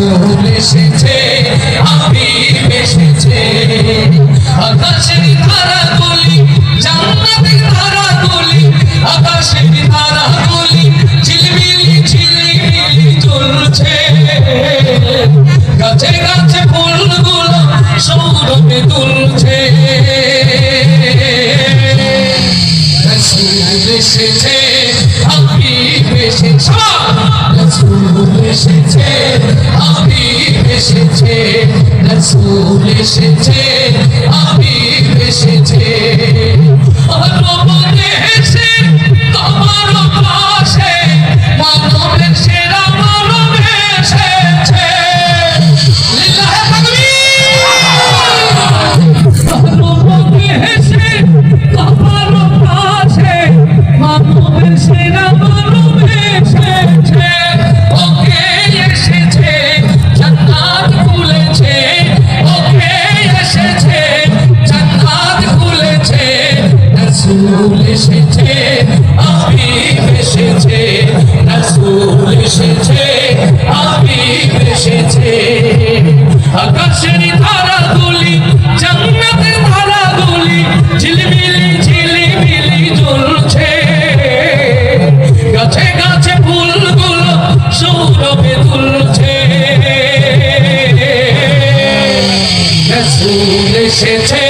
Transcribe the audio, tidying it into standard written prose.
রাসূল এসেছে হাবিব এসেছে আকাশের ধারাগুলি জান্নাতের ধারাগুলি আকাশের ধারাগুলি ঝিলমিলি ঝিলমিলি জ্বলছে গাছে গাছে ফুলগুলো সৌরভে দুলছে রাসূল এসেছে হাবিব এসেছে রাসূল এসেছে হাবিব এসেছে রাসূল এসেছে হাবিব এসেছে রবনে এসে তোমার পাশে মানবের সেরা মানব এসেছে লিল্লাহি তাকবীর রবনে এসে তোমার পাশে মানবের সেরা মানব এসেছে ওকে এসেছে জান্নাত খুলেছে ওকে এসেছে জান্নাত খুলেছে রাসূল এসেছে হাবিব এসেছে রাসূল এসেছে হাবিব এসেছে আকাশের ধারাগুলি জান্নাতের ধারাগুলি ঝিলমিলি ঝিলমিলি জ্বলছে গাছে গাছে ফুলগুলো সৌরভে দুলছে রাসূল এসেছে